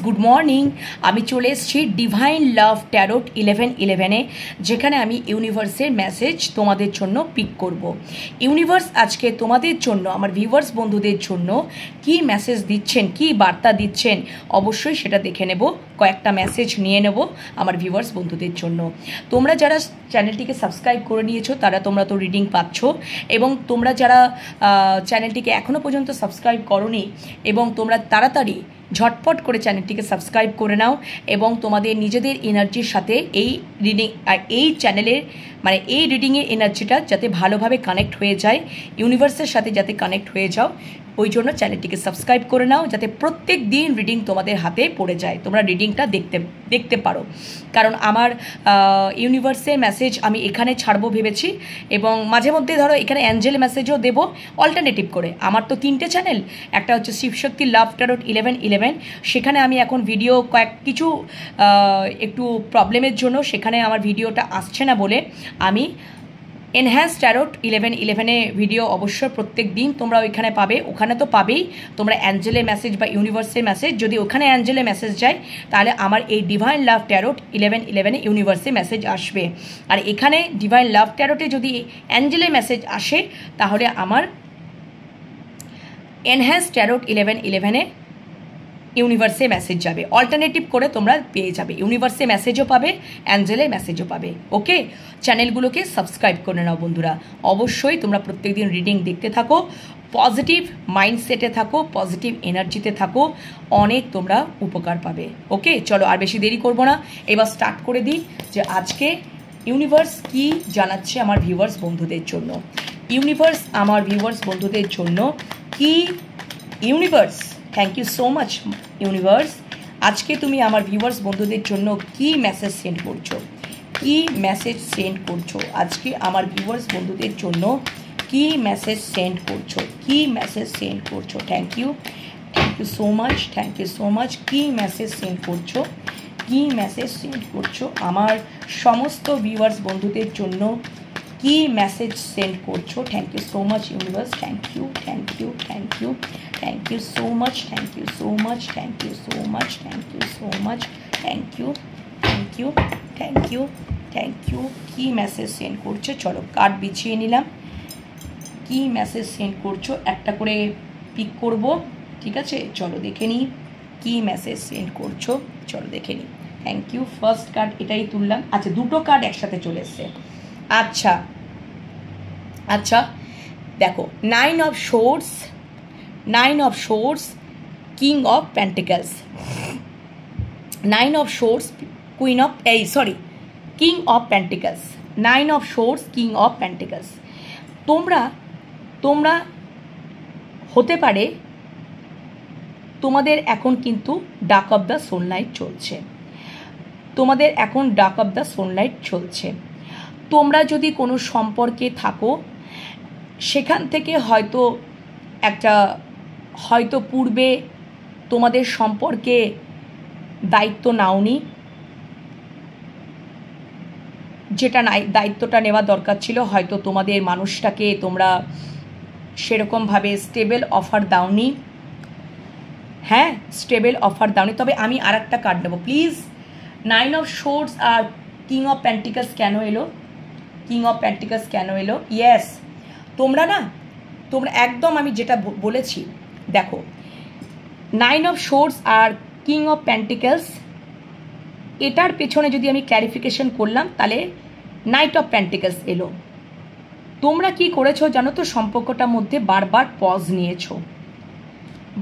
Good morning. আমি চলে এসেছি ডিভাইন লাভ ট্যারোট 1111-এ, যেখানে আমি ইউনিভার্সের মেসেজ তোমাদের জন্য পিক করব। ইউনিভার্স আজকে তোমাদের জন্য, আমার ভিউয়ার্স বন্ধুদের জন্য কি মেসেজ দিচ্ছেন, কি বার্তা দিচ্ছেন, অবশ্যই সেটা দেখে নেব। কয়েকটা মেসেজ নিয়ে নেব আমার ভিউয়ার্স বন্ধুদের জন্য। তোমরা যারা চ্যানেলটিকে সাবস্ক্রাইব করে নিয়েছো তোমরা তো রিডিং পাচ্ছ, এবং তোমরা যারা চ্যানেলটিকে এখনও পর্যন্ত সাবস্ক্রাইব করোনি এবং তোমরা তাড়াতাড়ি ঝটপট করে চ্যানেলটিকে সাবস্ক্রাইব করে নাও এবং তোমাদের নিজেদের এনার্জির সাথে এই রিডিং এই চ্যানেলের এই রিডিংয়ের এনার্জিটা যাতে ভালোভাবে কানেক্ট হয়ে যায়, ইউনিভার্সের সাথে যাতে কানেক্ট হয়ে যাও, ওই জন্য চ্যানেলটিকে সাবস্ক্রাইব করে নাও, যাতে প্রত্যেক দিন রিডিং তোমাদের হাতে পড়ে যায়, তোমরা রিডিংটা দেখতে পারো। কারণ আমার ইউনিভার্সের মেসেজ আমি এখানে ছাড়বো ভেবেছি, এবং মাঝে মধ্যে ধরো এখানে অ্যাঞ্জেল মেসেজও দেবো অল্টারনেটিভ করে। আমার তো 3টে চ্যানেল, একটা হচ্ছে শিবশক্তি লাভ ট্যারোট 1111, সেখানে আমি এখন ভিডিও কিছু একটু প্রবলেমের জন্য সেখানে আমার ভিডিওটা আসছে না বলে আমি এনহ্যান্স ট্যারোট 1111-এ ভিডিও অবশ্যই প্রত্যেক দিন তোমরা ওইখানে পাবে। ওখানে তো পাবেই তোমরা অ্যাঞ্জেলের মেসেজ বা ইউনিভার্সের মেসেজ। যদি ওখানে অ্যাঞ্জেলের মেসেজ যায় তাহলে আমার এই ডিভাইন লাভ ট্যারোট 1111-এ ইউনিভার্সের মেসেজ আসবে। আর এখানে ডিভাইন লাভ ট্যারোটে যদি অ্যাঞ্জেলের মেসেজ আসে তাহলে আমার এনহ্যান্স ট্যারোট 1111-এ ইউনিভার্সে মেসেজ যাবে। অল্টারনেটিভ করে তোমরা পেয়ে যাবে, ইউনিভার্সে মেসেজও পাবে, অ্যাঞ্জেলের মেসেজও পাবে। ওকে, চ্যানেলগুলোকে সাবস্ক্রাইব করে নাও বন্ধুরা। অবশ্যই তোমরা প্রত্যেকদিন রিডিং দেখতে থাকো, পজিটিভ মাইন্ডসেটে থাকো, পজিটিভ এনার্জিতে থাকো, অনেক তোমরা উপকার পাবে। ওকে, চলো আর বেশি দেরি করবো না, এবার স্টার্ট করে দিই যে আজকে ইউনিভার্স কি জানাচ্ছে আমার ভিউয়ার্স বন্ধুদের জন্য। ইউনিভার্স আমার ভিউয়ার্স বন্ধুদের জন্য কি, universe thank you so much universe, আজকে তুমি আমার ভিউয়ার্স বন্ধুদের জন্য কি মেসেজ সেন্ড করছো, কি মেসেজ সেন্ড করছো আজকে আমার ভিউয়ার্স বন্ধুদের জন্য, কি মেসেজ সেন্ড করছো, কি মেসেজ সেন্ড করছো। Thank you so much, thank you so much. কি মেসেজ সেন্ড করছো, কি মেসেজ সেন্ড করছো আমার সমস্ত ভিউয়ার্স বন্ধুদের জন্য, কি মেসেজ সেন্ড করছো। Thank you so much universe, thank you, thank you, thank you, thank you so much, thank you so much, thank you so much, thank you so much, thank you, thank you, thank you, thank you. কি message send করছো, চলো card বিছিয়ে নিলাম। কি message send করছো একটা করে pick করব, ঠিক আছে? চলো দেখে নিই কি মেসেজ সেন্ড করছো, চলো দেখে নিই। Thank you. ফার্স্ট কার্ড এটাই তুললাম। আচ্ছা, দুটো কার্ড একসাথে চলে এসছে। আচ্ছা আচ্ছা, দেখো, 9 of source, 9 of source, king of pentacles, 9 of source, queen of king of pentacles, 9 of source, king of pentacles. তোমরা হতে পারে তোমাদের এখন কিন্তু ডাক অফ দ্য সোললাইট চলছে, তোমাদের এখন ডাক অফ দ্য সোললাইট চলছে। তোমরা যদি কোনো সম্পর্কে থাকো, সেখান থেকে হয়তো পূর্বে তোমাদের সম্পর্কে দায়িত্ব নাওনি, যেটা দায়িত্বটা নেওয়া দরকার ছিল। হয়তো তোমাদের মানুষটাকে তোমরা সেরকমভাবে স্টেবল অফার দাওনি, হ্যাঁ স্টেবল অফার দাওনি। তবে আমি আর একটা কার্ড নেবো please. 9 of source R king of pentacles কেন এলো, কিং অফ পেন্টিকলস কেন এলো? ইয়েস, তোমরা একদম আমি যেটা বলেছি, দেখো 9 of source R king of pentacles, এটার পেছনে যদি আমি ক্ল্যারিফিকেশন করলাম তাহলে নাইট অফ পেন্টিকলস এলো। তোমরা কি করেছো জানো তো, সম্পর্কটার মধ্যে বারবার পজ নিয়েছো,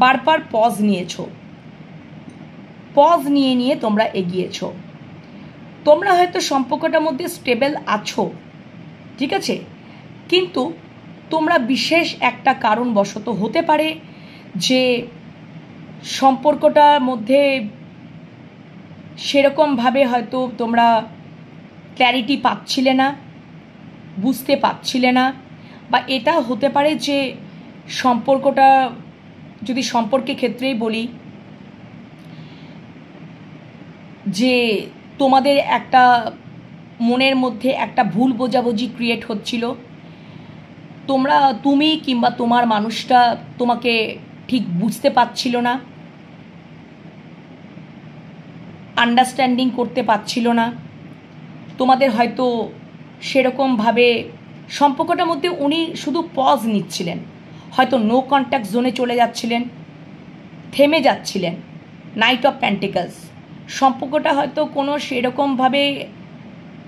বারবার পজ নিয়েছো, পজ নিয়ে তোমরা এগিয়েছো। তোমরা হয়তো সম্পর্কটার মধ্যে স্টেবল আছো, ঠিক আছে, কিন্তু তোমরা বিশেষ একটা কারণবশত হতে পারে যে সম্পর্কটার মধ্যে সেরকমভাবে হয়তো তোমরা ক্ল্যারিটি পাচ্ছিলে না, বুঝতে পারছিলে না, বা এটা হতে পারে যে সম্পর্কটা, যদি সম্পর্কের ক্ষেত্রেই বলি, যে তোমাদের একটা মনের মধ্যে একটা ভুল বোঝাবুঝি ক্রিয়েট হচ্ছিল, তুমি কিংবা তোমার মানুষটা তোমাকে ঠিক বুঝতে পারছিল না, আন্ডারস্ট্যান্ডিং করতে পারছিল না, তোমাদের হয়তো সেরকমভাবে সম্পর্কটার মধ্যে উনি শুধু পজ নিচ্ছিলেন, হয়তো নো কন্ট্যাক্ট জোনে চলে যাচ্ছিলেন, থেমে যাচ্ছিলেন। নাইট অফ প্যান্টিকলস, সম্পর্কটা হয়তো কোনো সেরকমভাবে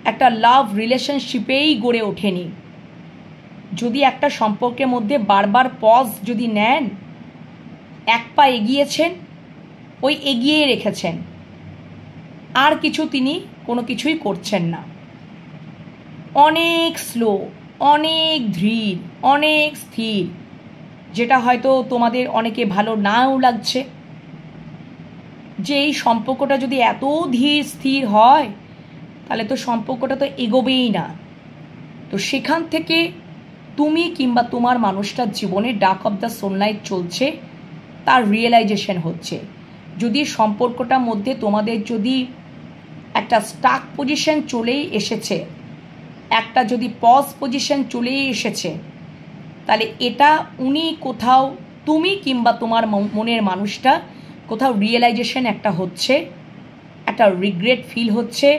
একটা লাভ রিলেশনশিপেই গড়ে ওঠেনি। যদি একটা সম্পর্কের মধ্যে বারবার পজ যদি নেন, এক পা এগিয়েছেন, ওই এগিয়ে রেখেছেন, আর কিছু তিনি কোনো কিছুই করছেন না। অনেক স্লো, অনেক ধীর, অনেক স্থির, যেটা হয়তো তোমাদের অনেকে ভালো নাও লাগছে, যে এই সম্পর্কটা যদি এত ধীর স্থির হয় তাহলে তো সম্পর্কটা তো এগোবেই না। তো সেখান থেকে তুমি কিংবা তোমার মানুষটার জীবনে ডার্ক অফ দ্য সোলনাইট চলছে, তার রিয়েলাইজেশন হচ্ছে। যদি সম্পর্কটার মধ্যে তোমাদের যদি একটা স্টাক পজিশন চলেই এসেছে, একটা যদি পজ পজিশন চলেই এসেছে, তাহলে এটা উনি কোথাও, তুমি কিংবা তোমার মনের মানুষটা কোথাও রিয়েলাইজেশন একটা হচ্ছে, একটা রিগ্রেট ফিল হচ্ছে,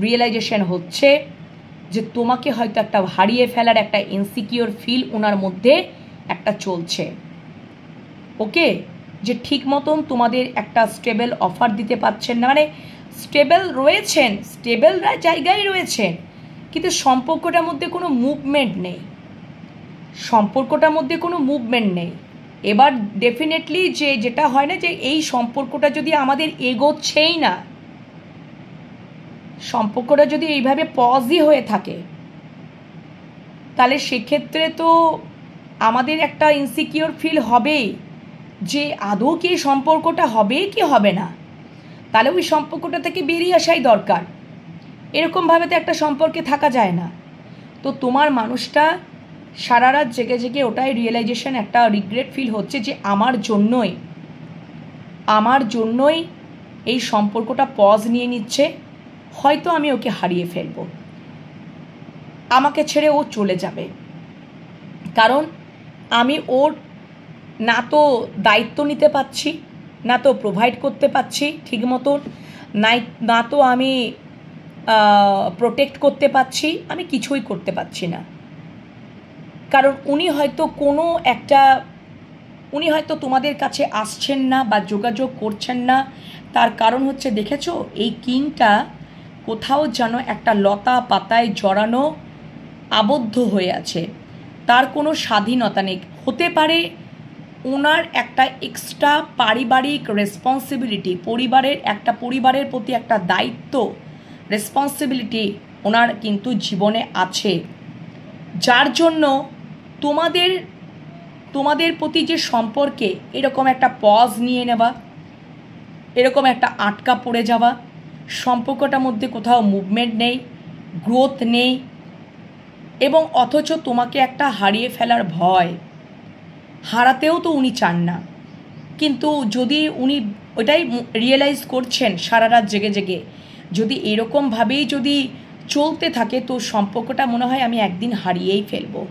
রিয়েলাইজেশন হচ্ছে যে তোমাকে হয়তো একটা হারিয়ে ফেলার একটা ইনসিকিওর ফিল ওনার মধ্যে একটা চলছে। ওকে, যে ঠিক মতন তোমাদের একটা স্টেবল অফার দিতে পারছেন না, মানে স্টেবল রয়েছেন, স্টেবল জায়গায় রয়েছেন, কিন্তু সম্পর্কটার মধ্যে কোনো মুভমেন্ট নেই, সম্পর্কটার মধ্যে কোনো মুভমেন্ট নেই। এবার ডেফিনেটলি যেটা হয় না, যে এই সম্পর্কটা যদি আমাদের এগোচ্ছেই না, সম্পর্কটা যদি এইভাবে পজই হয়ে থাকে, তাহলে সেক্ষেত্রে তো আমাদের একটা ইনসিকিওর ফিল হবেই যে আদৌ কি এই সম্পর্কটা হবে কি হবে না। তাহলে ওই সম্পর্কটা থেকে বেরিয়ে আসাই দরকার। এরকমভাবে তো একটা সম্পর্কে থাকা যায় না। তো তোমার মানুষটা সারা রাত জেগে জেগে ওটাই রিয়েলাইজেশন, একটা রিগ্রেট ফিল হচ্ছে যে আমার জন্যই এই সম্পর্কটা পজ নিয়ে নিচ্ছে, হয়তো আমি ওকে হারিয়ে ফেলব, আমাকে ছেড়ে ও চলে যাবে, কারণ আমি ওর না তো দায়িত্ব নিতে পারছি, না তো প্রোভাইড করতে পারছি ঠিক মতন, না তো আমি প্রোটেক্ট করতে পারছি, আমি কিছুই করতে পারছি না। কারণ উনি হয়তো তোমাদের কাছে আসছেন না বা যোগাযোগ করছেন না, তার কারণ হচ্ছে দেখেছো এই কিংটা কোথাও যেন একটা লতা পাতায় জড়ানো, আবদ্ধ হয়ে আছে, তার কোনো স্বাধীনতা নেই। হতে পারে ওনার একটা এক্সট্রা পারিবারিক রেসপন্সিবিলিটি, পরিবারের প্রতি একটা দায়িত্ব, রেসপন্সিবিলিটি ওনার কিন্তু জীবনে আছে, যার জন্য তোমাদের প্রতি যে সম্পর্কে এরকম একটা পজ নিয়ে নেওয়া, এরকম একটা আটকা পড়ে যাওয়া, সম্পর্কটার মধ্যে কোথাও মুভমেন্ট নেই, গ্রোথ নেই, এবং অথচ তোমাকে একটা হারিয়ে ফেলার ভয়, হারাতেও তো উনি চান না। কিন্তু যদি উনি ওটাই রিয়েলাইজ করছেন সারা রাত জেগে জেগে, যদি এরকমভাবেই যদি চলতে থাকে তো সম্পর্কটা মনে হয় আমি একদিন হারিয়েই ফেলবো,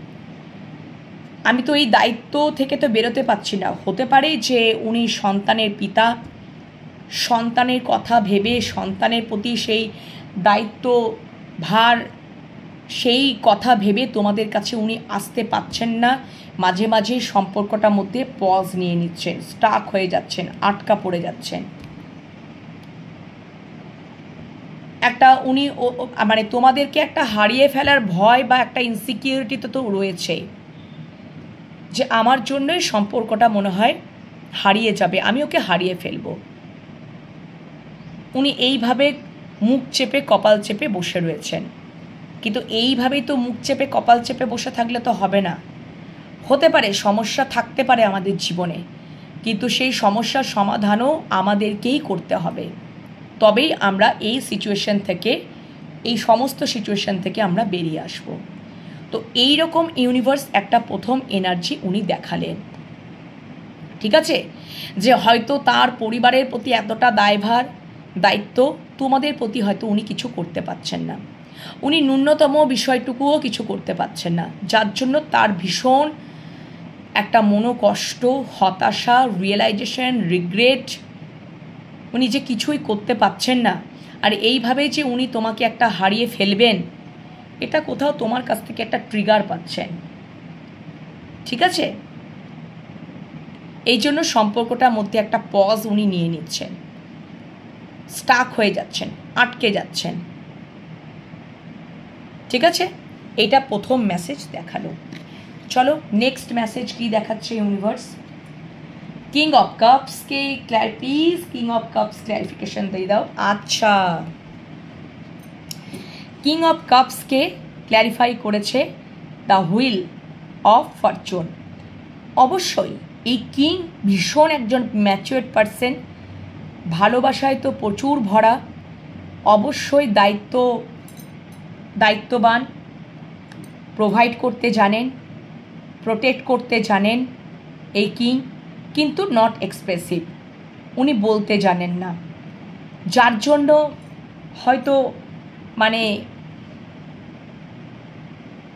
আমি তো এই দায়িত্ব থেকে তো বেরোতে পারছি না। হতে পারে যে উনি সন্তানের পিতা, সন্তানের কথা ভেবে, সন্তানের প্রতি সেই দায়িত্ব ভার, সেই কথা ভেবে তোমাদের কাছে উনি আসতে পারছেন না, মাঝে মাঝে সম্পর্কটার মধ্যে পজ নিয়ে নিচ্ছেন, স্টাক হয়ে যাচ্ছেন, আটকা পড়ে যাচ্ছেন। একটা উনি মানে তোমাদেরকে একটা হারিয়ে ফেলার ভয় বা একটা ইনসিকিউরিটি তো রয়েছে, যে আমার জন্যই সম্পর্কটা মনে হয় হারিয়ে যাবে, আমি ওকে হারিয়ে ফেলব। উনি এইভাবে মুখ চেপে কপাল চেপে বসে রয়েছেন। কিন্তু এইভাবেই তো মুখ চেপে কপাল চেপে বসে থাকলে তো হবে না। হতে পারে সমস্যা থাকতে পারে আমাদের জীবনে, কিন্তু সেই সমস্যার সমাধানও আমাদেরকেই করতে হবে, তবেই আমরা এই সিচুয়েশন থেকে, এই সমস্ত সিচুয়েশন থেকে আমরা বেরিয়ে আসব। তো এই রকম ইউনিভার্স একটা প্রথম এনার্জি উনি দেখালেন, ঠিক আছে, যে হয়তো তার পরিবারের প্রতি এতটা দায়ভার, দায়িত্ব, তোমাদের প্রতি হয়তো উনি কিছু করতে পারছেন না, উনি ন্যূনতম বিষয়টুকুও কিছু করতে পারছেন না, যার জন্য তার ভীষণ একটা মনোকষ্ট, হতাশা, রিয়েলাইজেশন, রিগ্রেট, উনি যে কিছুই করতে পারছেন না, আর এইভাবে যে উনি তোমাকে একটা হারিয়ে ফেলবেন, এটা কোথাও তোমার কাছ থেকে একটা ট্রিগার পাচ্ছেন। ঠিক আছে, এই জন্য সম্পর্কটার মধ্যে একটা পজ উনি নিয়ে নিচ্ছেন, স্টাক হয়ে যাচ্ছেন, আটকে যাচ্ছেন। ঠিক আছে, এটা প্রথম মেসেজ দেখালো। চলো নেক্সট মেসেজ কি দেখাচ্ছে ইউনিভার্স। কিং অফ কাপসকে please king of cups clarification দিয়ে দাও। আচ্ছা, কিং অফ কাপসকে ক্ল্যারিফাই করেছে দ্য হুইল অফ ফরচুন। অবশ্যই এই কিং ভীষণ একজন ম্যাচিওর্ড পারসন, ভালোবাসায় তো প্রচুর ভরা, অবশ্যই দায়িত্ববান, প্রোভাইড করতে জানেন, প্রোটেক্ট করতে জানেন এই কিং, কিন্তু নট এক্সপ্রেসিভ, উনি বলতে জানেন না, যার জন্য হয়তো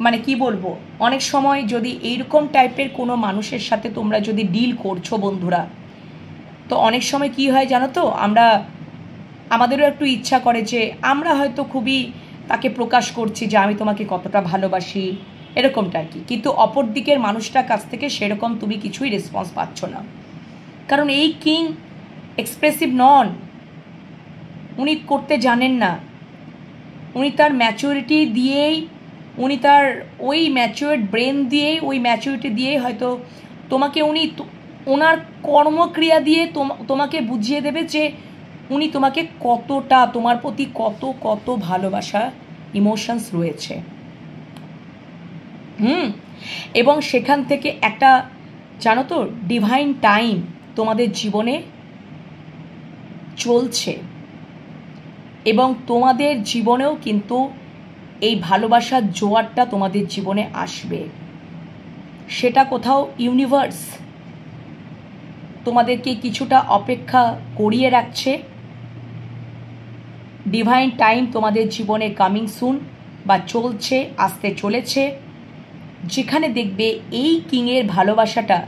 মানে কি বলবো, অনেক সময় যদি এইরকম টাইপের কোনো মানুষের সাথে তোমরা যদি ডিল করছো বন্ধুরা, তো অনেক সময় কি হয় জানো তো, আমাদেরও একটু ইচ্ছা করে যে আমরা হয়তো খুবই তাকে প্রকাশ করছি যে আমি তোমাকে কতটা ভালোবাসি, এরকমটা আর কি, কিন্তু অপর দিকের মানুষটার কাছ থেকে সেরকম তুমি কিছুই রেসপন্স পাচ্ছ না। কারণ এই কিং এক্সপ্রেসিভ নন, উনি করতে জানেন না, উনি তার ম্যাচুরিটি দিয়েই, উনি তার ওই ম্যাচিওর্ড ব্রেন দিয়েই, ওই ম্যাচুরিটি দিয়েই হয়তো তোমাকে উনি ওনার কর্মক্রিয়া দিয়ে তোমাকে বুঝিয়ে দেবে যে উনি তোমাকে কতটা, তোমার প্রতি কত ভালোবাসা, ইমোশনস রয়েছে। এবং সেখান থেকে একটা জানো তো ডিভাইন টাইম তোমাদের জীবনে চলছে, এবং তোমাদের জীবনেও কিন্তু এই ভালোবাসার জোয়ারটা তোমাদের জীবনে আসবে। সেটা কোথাও ইউনিভার্স তোমাদেরকে কিছুটা অপেক্ষা করিয়ে রাখছে। ডিভাইন টাইম তোমাদের জীবনে কামিং সুন বা চলছে, আসতে চলেছে, যেখানে দেখবে এই কিংয়ের ভালোবাসাটা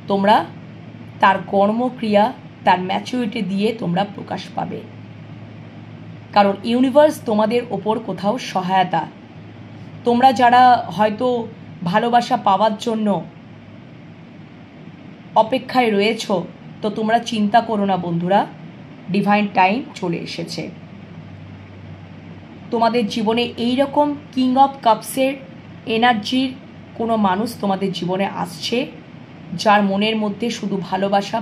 তোমরা তার কর্মক্রিয়া, তার ম্যাচুরিটি দিয়ে তোমরা প্রকাশ পাবে। কারণ ইউনিভার্স তোমাদের ওপর কোথাও সহায়তা, তোমরা যারা হয়তো ভালোবাসা পাওয়ার জন্য অপেক্ষায় রয়েছ, তো তোমরা চিন্তা করো না বন্ধুরা, ডিভাইন টাইম চলে এসেছে। তোমাদের জীবনে এই রকম কিং অফ কাপসের এনার্জির কোনো মানুষ তোমাদের জীবনে আসছে, যার মনের মধ্যে শুধু ভালোবাসা,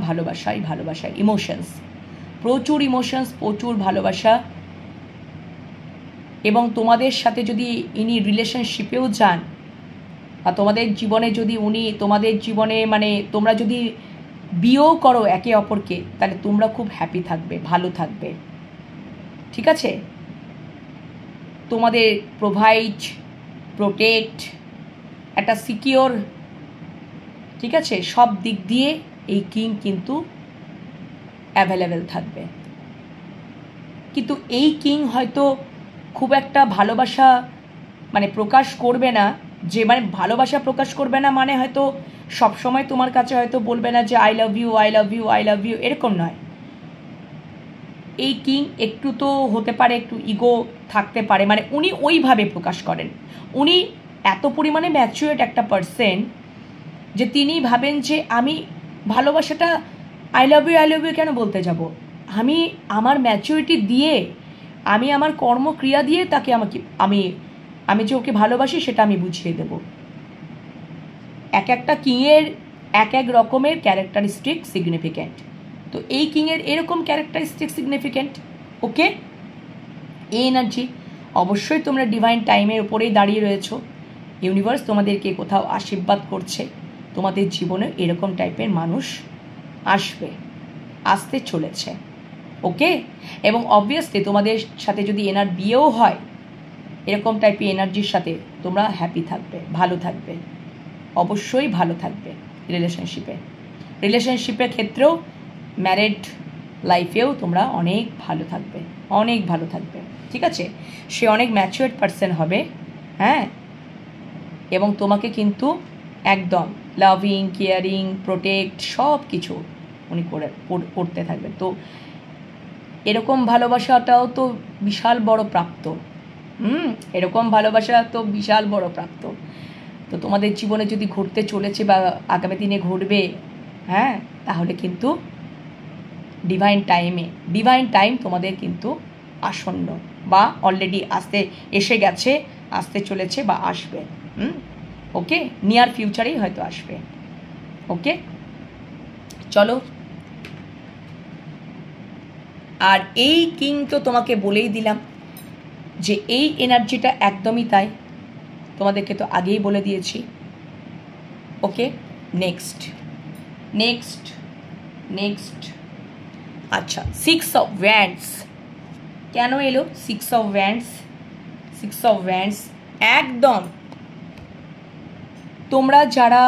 ইমোশনস, প্রচুর ইমোশনস, প্রচুর ভালোবাসা। এবং তোমাদের সাথে যদি ইনি রিলেশনশিপেও যান, বা তোমাদের জীবনে যদি উনি তোমাদের জীবনে তোমরা যদি বিয়েও করো একে অপরকে, তাহলে তোমরা খুব হ্যাপি থাকবে, ভালো থাকবে। ঠিক আছে, তোমাদের প্রোভাইড, প্রোটেক্ট, একটা সিকিওর, ঠিক আছে, সব দিক দিয়ে এই কিং কিন্তু অ্যাভেলেবেল থাকবে। কিন্তু এই কিং হয়তো খুব একটা ভালোবাসা প্রকাশ করবে না, যে ভালোবাসা প্রকাশ করবে না হয়তো সবসময় তোমার কাছে হয়তো বলবে না যে আই লাভ ইউ, এরকম নয়। এই কিং একটু তো হতে পারে, একটু ইগো থাকতে পারে, উনি ওইভাবে প্রকাশ করেন। উনি এত পরিমাণে ম্যাচিওর্ড একটা পারসন যে তিনি ভাবেন যে আমি ভালোবাসাটা আই লাভ ইউ কেন বলতে যাব, আমি আমার ম্যাচিওরিটি দিয়ে, আমি আমার কর্মক্রিয়া দিয়ে তাকে আমি যে ওকে ভালোবাসি সেটা আমি বুঝিয়ে দেব। এক একটা কিংয়ের এক এক রকমের ক্যারেক্টারিস্টিক সিগনিফিক্যান্ট, তো এই কিংয়ের এরকম ক্যারেক্টারিস্টিক সিগনিফিক্যান্ট। ওকে, এই এনার্জি অবশ্যই তোমরা ডিভাইন টাইমের উপরেই দাঁড়িয়ে রয়েছো। ইউনিভার্স তোমাদেরকে কোথাও আশীর্বাদ করছে, তোমাদের জীবনে এরকম টাইপের মানুষ আসবে, আসতে চলেছে। ওকে, এবং অবভিয়াসলি তোমাদের সাথে যদি এনার বিয়েও হয়, এরকম টাইপের এনার্জির সাথে তোমরা হ্যাপি থাকবে, ভালো থাকবে, অবশ্যই ভালো থাকবে। রিলেশনশিপের ক্ষেত্রেও, ম্যারিড লাইফেও তোমরা অনেক ভালো থাকবে। ঠিক আছে, সে অনেক ম্যাচিওর্ড পারসন হবে, হ্যাঁ, এবং তোমাকে কিন্তু একদম লাভিং, কেয়ারিং, প্রোটেক্ট সব কিছু উনি করতে থাকবেন। তো এরকম ভালোবাসাটাও তো বিশাল বড় প্রাপ্ত। এরকম ভালোবাসা তো বিশাল বড় প্রাপ্ত। তো তোমাদের জীবনে যদি ঘটতে চলেছে বা আগামী দিনে ঘটবে, হ্যাঁ, তাহলে কিন্তু ডিভাইন টাইম তোমাদের কিন্তু আসন্ন বা অলরেডি এসে গেছে, আসতে চলেছে বা আসবে। ওকে, নিয়ার ফিউচারেই হয়তো আসবে। ওকে, চলো। আর এই কিং তো তোমাকে বলেই দিলাম যে এই এনার্জিটা একদমই তাই, তোমাদেরকে তো আগেই বলে দিয়েছি। ওকে, নেক্সট আচ্ছা, 6 অফ ওয়ান্ডস কেন এলো? 6 অফ ওয়ান্ডস একদম তোমরা যারা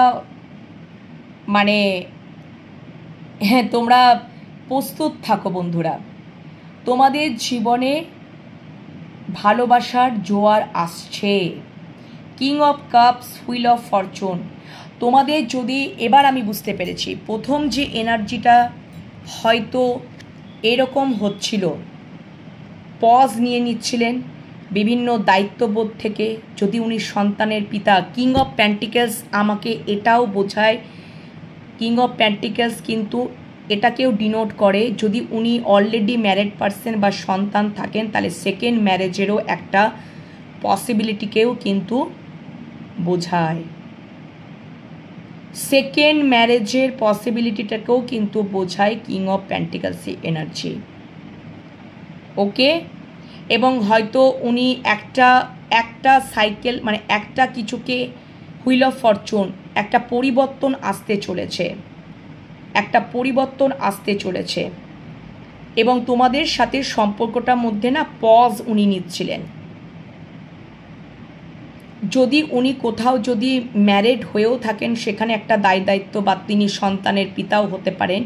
মানে হ্যাঁ, তোমরা প্রস্তুত থাকো বন্ধুরা, তোমাদের জীবনে ভালোবাসার জোয়ার আসছে। King of cups, wheel of Fortune. তোমাদের যদি এবার আমি বুঝতে পেরেছি, প্রথম যে এনার্জিটা হয়তো এরকম হচ্ছিল, পজ নিয়ে নিচ্ছিলেন বিভিন্ন দায়িত্ববোধ থেকে, যদি উনি সন্তানের পিতা। কিং অফ প্যান্টিকেলস আমাকে এটাও বোঝায়, কিং অফ প্যান্টিকেলস কিন্তু এটাকেও ডিনোট করে, যদি উনি অলরেডি ম্যারিড পারসন বা সন্তান থাকেন, তাহলে সেকেন্ড ম্যারেজেরও একটা পসিবিলিটিকেও কিন্তু বোঝায়। সেকেন্ড ম্যারেজের পসিবিলিটিটাকেও কিন্তু বোঝায় কিং অফ প্যান্টিকেলস এনার্জি। ওকে, এবং হয়তো উনি একটা সাইকেল মানে একটা কিছুকে, হুইল অফ ফরচুন, একটা পরিবর্তন আসতে চলেছে এবং তোমাদের সাথে সম্পর্কটার মধ্যে না পজ উনি নিচ্ছিলেন। যদি উনি কোথাও যদি ম্যারিড হয়েও থাকেন, সেখানে একটা দায়িত্ব বা তিনি সন্তানের পিতাও হতে পারেন,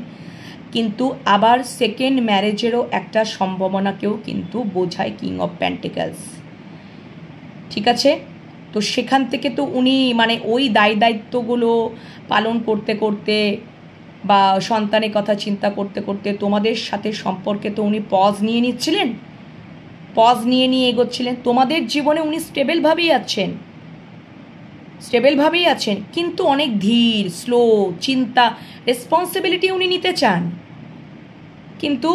কিন্তু আবার সেকেন্ড ম্যারেজেরও একটা সম্ভাবনাকেও কিন্তু বোঝায় কিং অফ প্যান্টিকেলস। ঠিক আছে, তো সেখান থেকে তো উনি মানে ওই দায়িত্বগুলো পালন করতে করতে বা সন্তানের কথা চিন্তা করতে করতে তোমাদের সাথে সম্পর্কে তো উনি পজ নিয়ে এগোচ্ছিলেন। তোমাদের জীবনে উনি স্টেবলভাবেই আছেন, কিন্তু অনেক ধীর, স্লো, চিন্তা, রেসপন্সিবিলিটি উনি নিতে চান, কিন্তু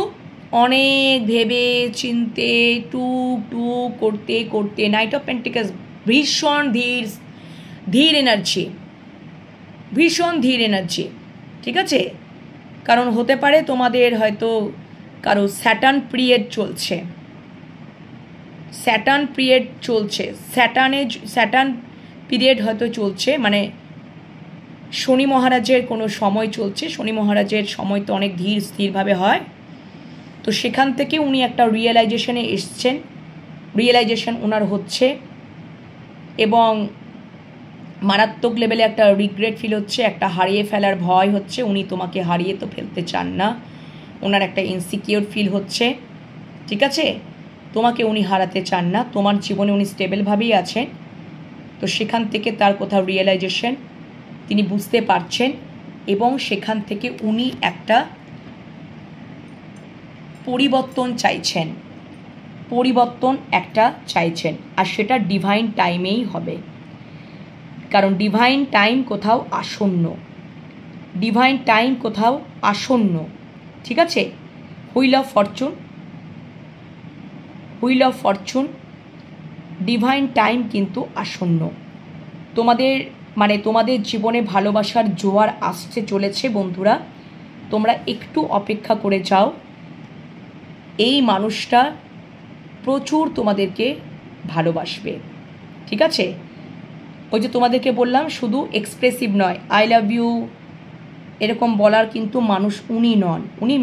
অনেক ভেবে চিনতে টুক করতে করতে। নাইট অফ পেন্টিকালস ভীষণ ধীর এনার্জি, ঠিক আছে? কারণ হতে পারে তোমাদের হয়তো কারো স্যাটার্ন পিরিয়ড চলছে, স্যাটার্ন পিরিয়ড হয়তো চলছে, মানে শনি মহারাজের কোনো সময় চলছে। শনি মহারাজের সময় তো অনেক ধীর স্থিরভাবে হয়, তো সেখান থেকে উনি একটা রিয়েলাইজেশন ওনার হচ্ছে এবং মারাত্মক লেভেলে একটা রিগ্রেট ফিল হচ্ছে, একটা হারিয়ে ফেলার ভয় হচ্ছে। উনি তোমাকে হারিয়ে তো ফেলতে চান না, ওনার একটা ইনসিকিউর ফিল হচ্ছে, ঠিক আছে? তোমাকে উনি হারাতে চান না, তোমার জীবনে উনি স্টেবলভাবেই আছেন। তো সেখান থেকে তার কোথাও রিয়েলাইজেশন তিনি বুঝতে পারছেন এবং সেখান থেকে উনি একটা পরিবর্তন চাইছেন, আর সেটা ডিভাইন টাইমেই হবে, কারণ ডিভাইন টাইম কোথাও আসন্ন, ঠিক আছে? Wheel of Fortune, divine time কিন্তু আসন্ন। তোমাদের জীবনে ভালোবাসার জোয়ার আসতে চলেছে বন্ধুরা, তোমরা একটু অপেক্ষা করে যাও। এই মানুষটা প্রচুর তোমাদেরকে ভালোবাসবে, ঠিক আছে? ওই যে তোমাদেরকে বললাম, শুধু এক্সপ্রেসিভ নয়, আই লাভ ইউ এরকম বলার কিন্তু মানুষ উনি নন। উনি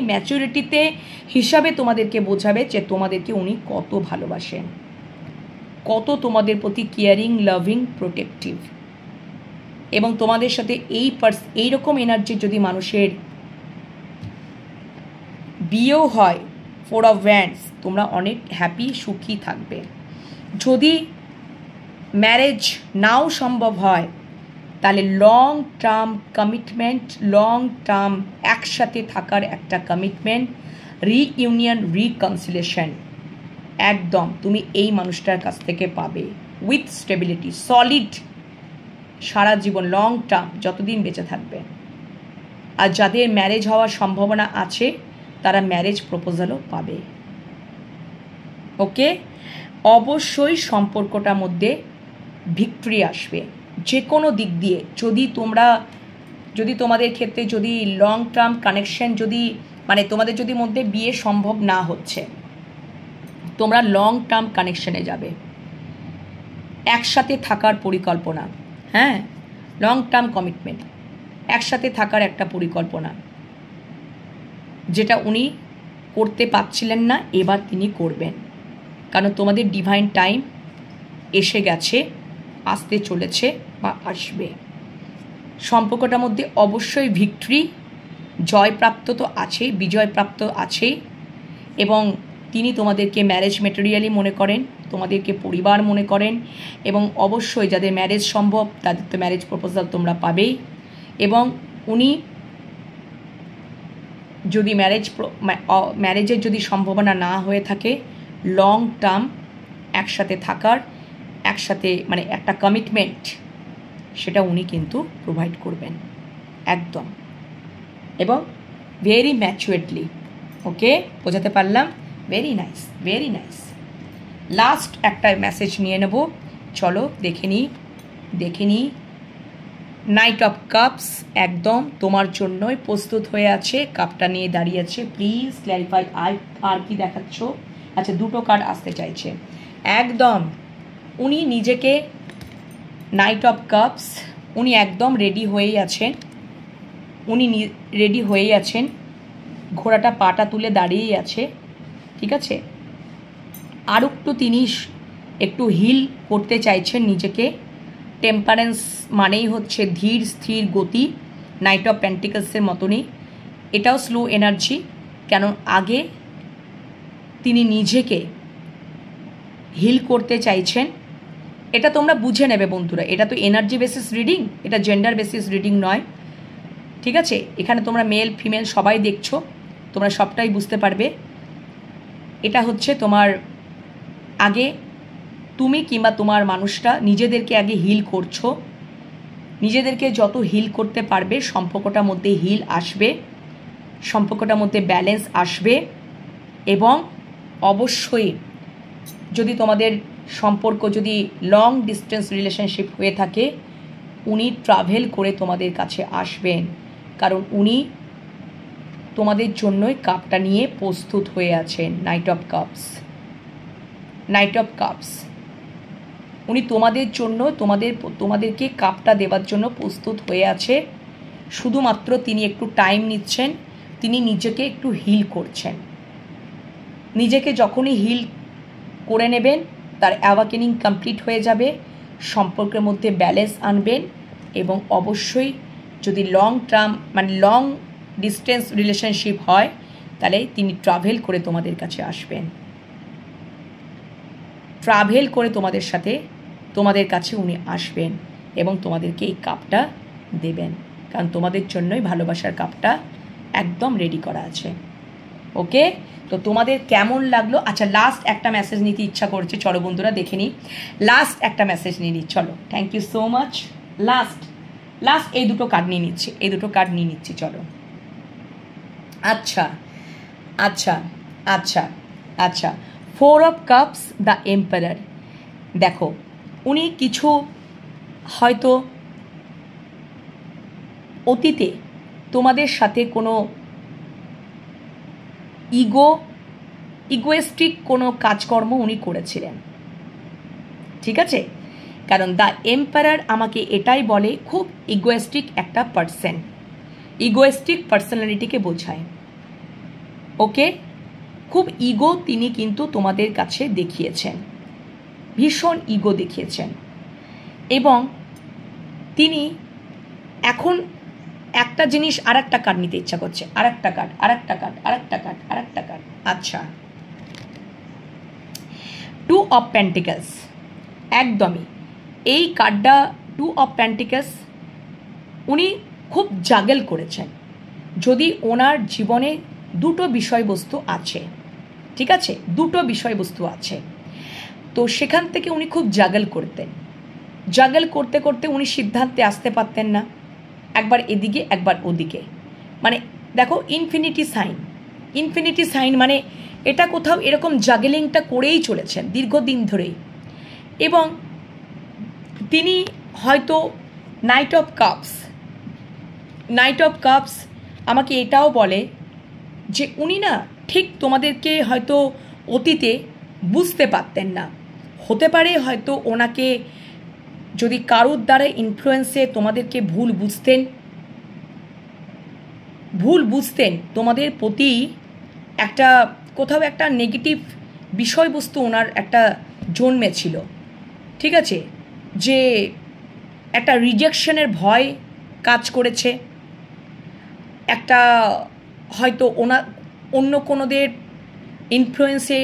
ম্যাচুরিটিতে হিসাবে তোমাদেরকে বোঝাবে যে তোমাদেরকে উনি কত ভালোবাসেন, কত তোমাদের প্রতি কেয়ারিং, লাভিং, প্রোটেক্টিভ। এবং তোমাদের সাথে এইরকম এনার্জি যদি মানুষের বিয়েও হয়, 4 অফ ওয়ান্ডস, তোমরা অনেক হ্যাপি, সুখী থাকবে। যদি ম্যারেজ নাও সম্ভব হয়, তাহলে long term commitment, long term একসাথে থাকার একটা কমিটমেন্ট, রিইউনিয়ন, রিকনসিলেশন একদম তুমি এই মানুষটার কাছ থেকে পাবে with stability, solid Sara Jibon, long term, যতদিন বেঁচে থাকবে। আর যাদের ম্যারেজ হওয়ার সম্ভাবনা আছে তারা ম্যারেজ প্রপোজালও পাবে। ওকে, অবশ্যই সম্পর্কটার মধ্যে ভিক্টরি আসবে যে কোনো দিক দিয়ে। যদি তোমাদের ক্ষেত্রে যদি লং টার্ম কানেকশন, যদি মানে তোমাদের যদি মধ্যে বিয়ে সম্ভব না হচ্ছে, তোমরা লং টার্ম কানেকশনে যাবে, একসাথে থাকার পরিকল্পনা, হ্যাঁ, লং টার্ম কমিটমেন্ট, একসাথে থাকার একটা পরিকল্পনা, যেটা উনি করতে পারছিলেন না, এবার তিনি করবেন। কারণ তোমাদের ডিভাইন টাইম এসে গেছে, আসতে চলেছে বা আসবে। সম্পর্কটার মধ্যে অবশ্যই ভিক্টরি, জয়প্রাপ্ত তো আছেই, বিজয়প্রাপ্ত আছেই, এবং তিনি তোমাদেরকে ম্যারেজ মেটেরিয়ালি মনে করেন, তোমাদেরকে পরিবার মনে করেন, এবং অবশ্যই যাদের ম্যারেজ সম্ভব তাদের তো ম্যারেজ প্রপোজাল তোমরা পাবেই। এবং উনি যদি ম্যারেজের যদি সম্ভাবনা না হয়ে থাকে, লং টার্ম একসাথে থাকার, একসাথে মানে একটা কমিটমেন্ট, সেটা উনি কিন্তু প্রোভাইড করবেন একদম, এবং ভেরি ম্যাচুয়ারলি। ওকে, বোঝাতে পারলাম? Very nice, very nice. Last একটা মেসেজ নিয়ে নেব, চলো দেখে নিই। নাইট অফ কাপস একদম তোমার জন্যই প্রস্তুত হয়ে আছে, কাপটা নিয়ে দাঁড়িয়ে আছে। প্লিজ ক্ল্যারিফাই, আর কি দেখাচ্ছ? আচ্ছা, দুটো কার্ড আসতে চাইছে একদম। উনি নিজেকে, নাইট অফ কাপস, উনি একদম রেডি হয়েই আছেন, ঘোড়াটা পাটা তুলে দাঁড়িয়েই আছে, ঠিক আছে। আর তিনি একটু হিল করতে চাইছেন নিজেকে। টেম্পারেন্স মানেই হচ্ছে ধীর স্থির গতি, নাইট অফ পেন্টিকলসের মতনই। এটাও স্লো এনার্জি, কেন আগে তিনি নিজেকে হিল করতে চাইছেন। এটা তোমরা বুঝে নেবে বন্ধুরা, এটা তো এনার্জি বেসিস রিডিং, এটা জেন্ডার বেসিস রিডিং নয়, ঠিক আছে। এখানে তোমরা মেল ফিমেল সবাই দেখছো, তোমরা সবটাই বুঝতে পারবে। এটা হচ্ছে তোমার আগে তুমি কিংবা তোমার মানুষটা নিজেদেরকে আগে হিল করছো। নিজেদেরকে যত হিল করতে পারবে সম্পর্কটার মধ্যে হিল আসবে, সম্পর্কটার মধ্যে ব্যালেন্স আসবে। এবং অবশ্যই যদি তোমাদের সম্পর্ক যদি লং ডিস্টেন্স রিলেশনশিপ হয়ে থাকে, উনি ট্রাভেল করে তোমাদের কাছে আসবেন, কারণ উনি তোমাদের জন্যই কাপটা নিয়ে প্রস্তুত হয়ে আছেন। Night of cups, night of cups, উনি তোমাদের জন্য তোমাদেরকে কাপটা দেওয়ার জন্য প্রস্তুত হয়ে আছে। শুধুমাত্র তিনি একটু টাইম নিচ্ছেন, তিনি নিজেকে একটু হিল করছেন। নিজেকে যখনই হিল করে নেবেন, তার অ্যাওয়াকেনিং কমপ্লিট হয়ে যাবে, সম্পর্কের মধ্যে ব্যালেন্স আনবেন, এবং অবশ্যই যদি লং টার্ম মানে লং ডিস্টেন্স রিলেশনশিপ হয়, তাহলে তিনি ট্রাভেল করে তোমাদের কাছে আসবেন, ট্রাভেল করে তোমাদের কাছে উনি আসবেন, এবং তোমাদেরকে এই কাপটা দেবেন, কারণ তোমাদের জন্যই ভালোবাসার কাপটা একদম রেডি করা আছে। ওকে, তো তোমাদের কেমন লাগলো? আচ্ছা, লাস্ট একটা মেসেজ নিতে ইচ্ছা করছে, চলো বন্ধুরা দেখে নিই। লাস্ট একটা মেসেজ নিয়ে নিই, চলো। Thank you so much. Last এই দুটো কার্ড নিয়ে নিচ্ছি, চলো। আচ্ছা, 4 অফ কাপস, দ্য এম্পারার। দেখো, উনি কিছু হয়তো অতীতে তোমাদের সাথে কোনো ইগোয়েস্টিক কোনো কাজকর্ম উনি করেছিলেন, ঠিক আছে। কারণ দ্য এম্পারার আমাকে এটাই বলে, খুব ইগোয়েস্টিক একটা পার্সন, ইগোয়েস্টিক পার্সোনালিটিকে বোঝায়। ওকে, খুব ইগো তিনি কিন্তু তোমাদের কাছে দেখিয়েছেন, ভীষণ ইগো দেখিয়েছেন। এবং তিনি এখন একটা জিনিস, আর একটা কার্ড নিতে ইচ্ছা করছে, আর একটা কার্ড। আচ্ছা, 2 অফ পেন্টিকলস, একদমই এই কার্ডটা 2 অফ পেন্টিকলস উনি খুব জাগেল করেছেন। যদি ওনার জীবনে দুটো বিষয়বস্তু আছে, ঠিক আছে, দুটো বিষয়বস্তু আছে, তো সেখান থেকে উনি খুব জাগেল করতেন। জাগেল করতে করতে উনি সিদ্ধান্তে আসতে পারতেন না, একবার এদিকে একবার ওদিকে। মানে দেখো ইনফিনিটি সাইন মানে এটা কোথাও এরকম জাগেলিংটা করেই চলেছেন দীর্ঘদিন ধরেই। এবং তিনি হয়তো নাইট অফ কাপস আমাকে এটাও বলে যে উনি না ঠিক তোমাদেরকে হয়তো অতীতে বুঝতে পারতেন না। হতে পারে হয়তো ওনাকে যদি কারোর দ্বারা ইনফ্লুয়েন্সে তোমাদেরকে ভুল বুঝতেন, তোমাদের প্রতি একটা কোথাও একটা নেগেটিভ বিষয়বস্তু ওনার একটা জন্মেছিল, ঠিক আছে, যে একটা রিজেকশনের ভয় কাজ করেছে, একটা হয়তো অন্য কোনোদের ইনফ্লুয়েন্সে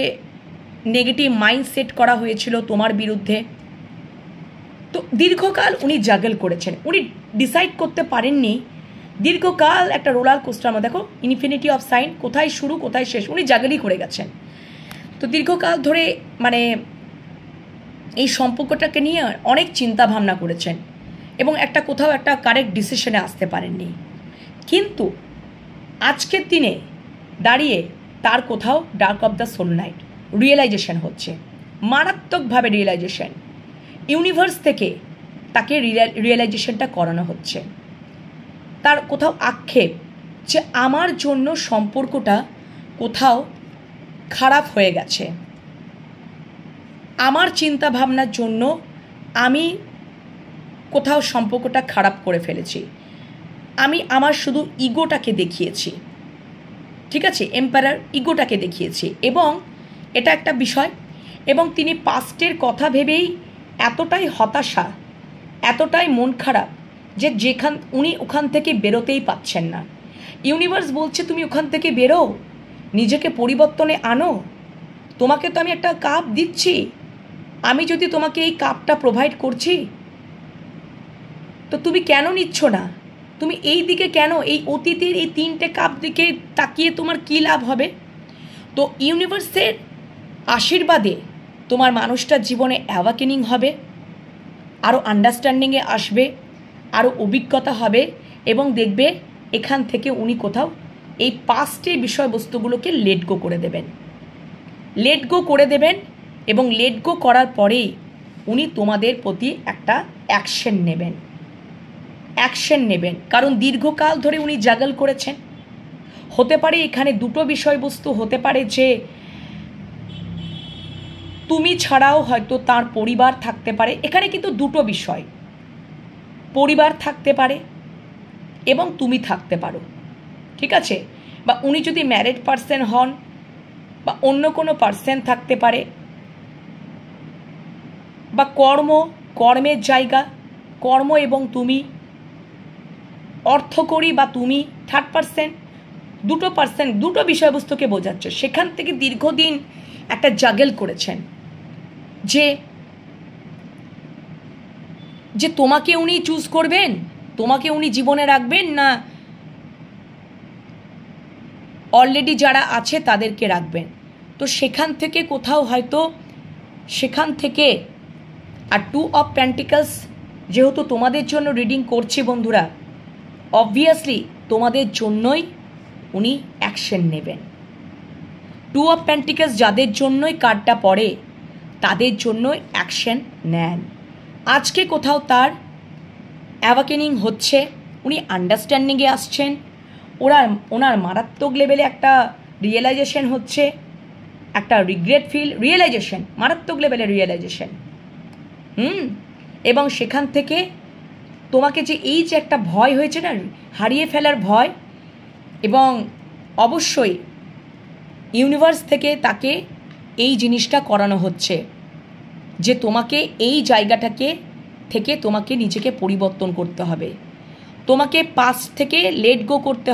নেগেটিভ মাইন্ডসেট করা হয়েছিল তোমার বিরুদ্ধে। তো দীর্ঘকাল উনি জাগেল করেছেন, উনি ডিসাইড করতে পারেননি। দীর্ঘকাল একটা রোলার কোস্টার মধ্যে, দেখো ইনফিনিটি অফ সাইন, কোথায় শুরু কোথায় শেষ, উনি জাগেলই করে গেছেন। তো দীর্ঘকাল ধরে মানে এই সম্পর্কটাকে নিয়ে অনেক চিন্তা ভাবনা করেছেন এবং কোথাও একটা কারেক্ট ডিসিশনে আসতে পারেননি। কিন্তু আজকের দিনে দাঁড়িয়ে তার কোথাও dark of the soul night realisation হচ্ছে, মারাত্মকভাবে রিয়েলাইজেশন। ইউনিভার্স থেকে তাকে রিয়েলাইজেশনটা করানো হচ্ছে। তার কোথাও আক্ষেপ যে আমার জন্য সম্পর্কটা কোথাও খারাপ হয়ে গেছে, আমার চিন্তা ভাবনার জন্য আমি কোথাও সম্পর্কটা খারাপ করে ফেলেছি, আমি আমার শুধু ইগোটাকে দেখিয়েছি, ঠিক আছে, এম্পায়ার ইগোটাকে দেখিয়েছি। এবং এটা একটা বিষয়। এবং তিনি পাস্টের কথা ভেবেই এতটাই হতাশা, এতটাই মন খারাপ যে উনি ওখান থেকে বেরোতেই পাচ্ছেন না। ইউনিভার্স বলছে তুমি ওখান থেকে বেরো, নিজেকে পরিবর্তনে আনো, তোমাকে তো আমি একটা কাপ দিচ্ছি, আমি যদি তোমাকে এই কাপটা প্রোভাইড করছি, তো তুমি কেন নিচ্ছ না? তুমি এই দিকে কেন, এই অতীতের এই 3টে কাপ দিকে তাকিয়ে তোমার কী লাভ হবে? তো ইউনিভার্সের আশীর্বাদে তোমার মানুষটার জীবনে অ্যাওয়াকেনিং হবে, আরও আন্ডারস্ট্যান্ডিংয়ে আসবে, আরও অভিজ্ঞতা হবে এবং দেখবে এখান থেকে উনি কোথাও এই পাস্টের বিষয়বস্তুগুলোকে লেট গো করে দেবেন এবং লেট গো করার পরেই উনি তোমাদের প্রতি একটা অ্যাকশন নেবেন। কারণ দীর্ঘকাল ধরে উনি জাগল করেছেন। হতে পারে এখানে দুটো বিষয়বস্তু হতে পারে, যে তুমি ছাড়াও হয়তো তার পরিবার থাকতে পারে। এখানে কিন্তু দুটো বিষয়, পরিবার থাকতে পারে এবং তুমি থাকতে পারো, ঠিক আছে, বা উনি যদি ম্যারিড পার্সন হন বা অন্য কোনো পার্সন থাকতে পারে, বা কর্মের জায়গা, কর্ম এবং তুমি, অর্থকরী বা তুমি থার্ড পার্সন, দুটো বিষয়বস্তুকে বোঝাচ্ছে। সেখান থেকে দীর্ঘদিন একটা জাগেল করেছেন যে তোমাকে উনি চুজ করবেন, তোমাকে উনি জীবনে রাখবেন না অলরেডি যারা আছে তাদেরকে রাখবেন। তো সেখান থেকে কোথাও হয়তো সেখান থেকে আর 2 অফ পেন্টিকলস যেহেতু তোমাদের জন্য রিডিং করছি বন্ধুরা, অবভিয়াসলি তোমাদের জন্যই উনি অ্যাকশন নেবেন। 2 অফ পেন্টিকলস যাদের জন্যই কার্ডটা পড়ে তাদের জন্যই অ্যাকশন নেন। আজকে কোথাও তার অ্যাওয়াকেনিং হচ্ছে, উনি আন্ডারস্ট্যান্ডিংয়ে আসছেন, ওনার মারাত্মক লেভেলে একটা রিয়েলাইজেশন হচ্ছে, একটা রিগ্রেট ফিল, রিয়েলাইজেশন, মারাত্মক লেভেলের রিয়েলাইজেশন। এবং সেখান থেকে তোমাকে যে এই যে একটা ভয় হয়েছে না, হারিয়ে ফেলার ভয়, এবং অবশ্যই ইউনিভার্স থেকে তাকে এই জিনিসটা করানো হচ্ছে যে তোমাকে এই জায়গাটাকে থেকে তোমাকে নিজেকে পরিবর্তন করতে হবে, তোমাকে পাস্ট থেকে লেট গো করতে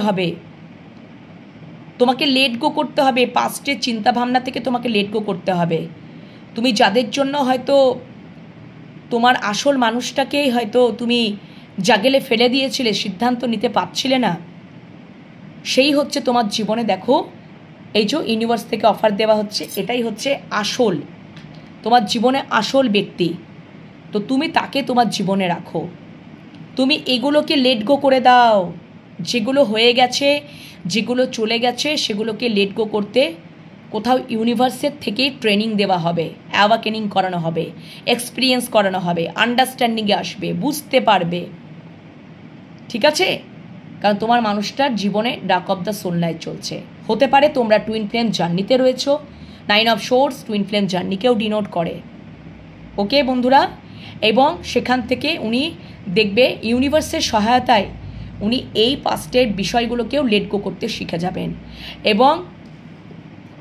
হবে, পাস্টের চিন্তাভাবনা থেকে তোমাকে লেট গো করতে হবে। তুমি যাদের জন্য হয়তো তোমার আসল মানুষটাকেই হয়তো তুমি জাগেলে ফেলে দিয়েছিলে, সিদ্ধান্ত নিতে পারছিলে না, সেই হচ্ছে তোমার জীবনে দেখো এই যে ইউনিভার্স থেকে অফার দেওয়া হচ্ছে, এটাই হচ্ছে আসল তোমার জীবনে আসল ব্যক্তি। তো তুমি তাকে তোমার জীবনে রাখো, তুমি এগুলোকে লেট গো করে দাও। যেগুলো হয়ে গেছে, যেগুলো চলে গেছে, সেগুলোকে লেট গো করতে কোথাও ইউনিভার্সের থেকেই ট্রেনিং দেওয়া হবে, অ্যাওয়াকেনিং করানো হবে, এক্সপিরিয়েন্স করানো হবে, আন্ডারস্ট্যান্ডিংয়ে আসবে, বুঝতে পারবে। ঠিক আছে? কারণ তোমার মানুষটার জীবনে ডাক অফ দ্য সোল নাইট চলছে। হতে পারে তোমরা টুইন ফ্লেম জার্নিতে রয়েছো, 9 অফ সোর্স টুইন ফ্লেম জার্নিকেও ডিনোট করে। ওকে বন্ধুরা, এবং সেখান থেকে উনি দেখবে ইউনিভার্সের সহায়তায় উনি এই পাস্টের বিষয়গুলোকেও লেট গো করতে শিখে যাবেন। এবং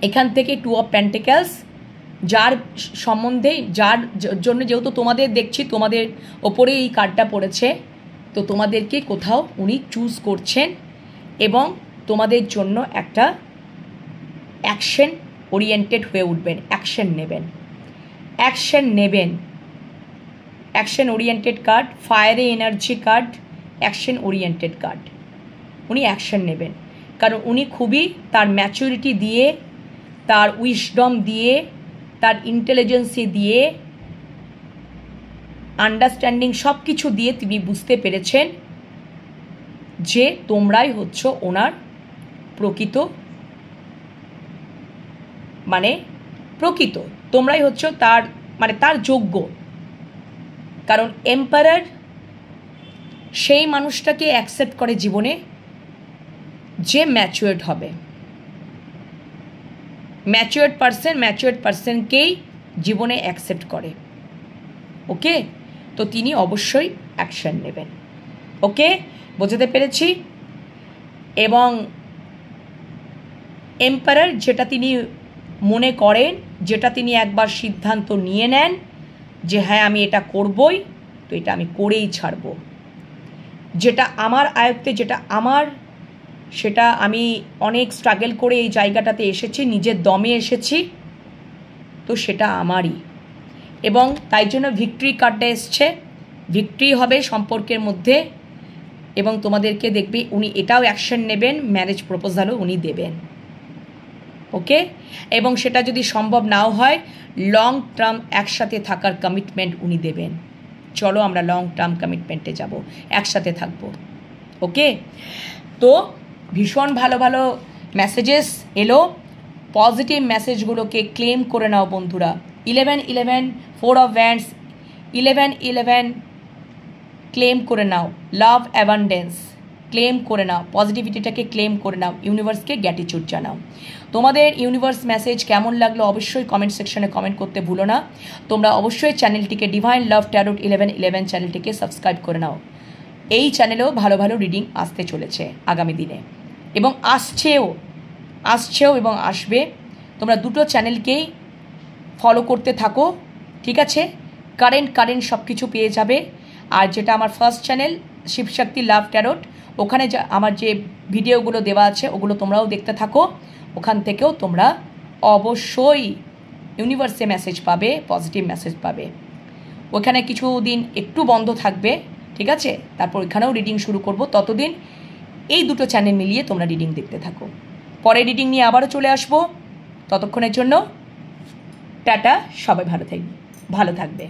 এখান থেকে 2 অফ পেন্টিকলস, যার সম্বন্ধে যার জন্য যেহেতু তোমাদের দেখছি তোমাদের ওপরে এই কার্ডটা পড়েছে, তো তোমাদেরকে কোথাও উনি চুজ করছেন এবং তোমাদের জন্য একটা অ্যাকশন ওরিয়েন্টেড হয়ে উঠবেন, অ্যাকশন নেবেন, অ্যাকশন নেবেন। অ্যাকশন ওরিয়েন্টেড কার্ড, ফায়ারে energy card, action oriented card. উনি অ্যাকশন নেবেন কারণ উনি খুবই তার ম্যাচুরিটি দিয়ে, তার উইসডম দিয়ে, তার ইন্টেলিজেন্সি দিয়ে, আন্ডারস্ট্যান্ডিং সব কিছু দিয়ে তিনি বুঝতে পেরেছেন যে তোমরাই হচ্ছ ওনার প্রকৃত, মানে প্রকৃত তোমরাই হচ্ছ তার, মানে তার যোগ্য। কারণ এম্পারার সেই মানুষটাকে অ্যাকসেপ্ট করে জীবনে যে ম্যাচুয়ার্ড হবে। ম্যাচুয়ার্ড পারসনকেই জীবনে অ্যাকসেপ্ট করে। ওকে, তো তিনি অবশ্যই অ্যাকশন নেবেন। ওকে, বোঝাতে পেরেছি? এবং এম্পারার যেটা তিনি মনে করেন, যেটা তিনি একবার সিদ্ধান্ত নিয়ে নেন যে হ্যাঁ আমি এটা করবই, তো এটা আমি করেই ছাড়ব। যেটা আমার আয়ত্তে, যেটা আমার, সেটা আমি অনেক স্ট্রাগল করে এই জায়গাটাতে এসেছি, নিজের দমে এসেছি, তো সেটা আমারই। এবং তাই জন্য ভিক্টরি কার্ডটা এসছে, ভিক্টরি হবে সম্পর্কের মধ্যে। এবং তোমাদেরকে দেখবে উনি এটাও অ্যাকশন নেবেন, ম্যারেজ প্রপোজালও উনি দেবেন। ওকে, এবং সেটা যদি সম্ভব নাও হয় লং টার্ম একসাথে থাকার কমিটমেন্ট উনি দেবেন। চলো আমরা লং টার্ম কমিটমেন্টে যাব, একসাথে থাকবো। ওকে, তো ভীষণ ভালো ভালো মেসেজেস এলো, পজিটিভ মেসেজগুলোকে ক্লেম করে নাও বন্ধুরা। 11-11, 4 অফ ওয়ান্ডস, 11-11 ক্লেম করে নাও। লাভ অ্যাবান্ডেন্স ক্লেম করে নাও, পজিটিভিটিটাকে ক্লেম করে নাও, ইউনিভার্সকে গ্র্যাটিটিউড জানাও। তোমাদের ইউনিভার্স মেসেজ কেমন লাগলো অবশ্যই কমেন্ট সেকশনে কমেন্ট করতে ভুলো না। তোমরা অবশ্যই চ্যানেলটিকে ডিভাইন লাভ ট্যারোট 11-11 চ্যানেলটিকে সাবস্ক্রাইব করে নাও। এই চ্যানেলেও ভালো ভালো রিডিং আসতে চলেছে আগামী দিনে, এবং আসছেও এবং আসবে। তোমরা দুটো চ্যানেলকেই ফলো করতে থাকো, ঠিক আছে? কারেন্ট সব কিছু পেয়ে যাবে। আর যেটা আমার ফার্স্ট চ্যানেল শিবশক্তি লাভ ট্যারোট, ওখানে আমার যে ভিডিওগুলো দেওয়া আছে ওগুলো তোমরাও দেখতে থাকো। ওখান থেকেও তোমরা অবশ্যই ইউনিভার্সে মেসেজ পাবে, পজিটিভ মেসেজ পাবে। ওখানে কিছু দিন একটু বন্ধ থাকবে, ঠিক আছে? তারপর ওইখানেও রিডিং শুরু করব। ততদিন এই দুটো চ্যানেল মিলিয়ে তোমরা রিডিং দেখতে থাকো। পরে রিডিং নিয়ে আবারও চলে আসবো। ততক্ষণের জন্য টাটা, সবাই ভালো থাকবে।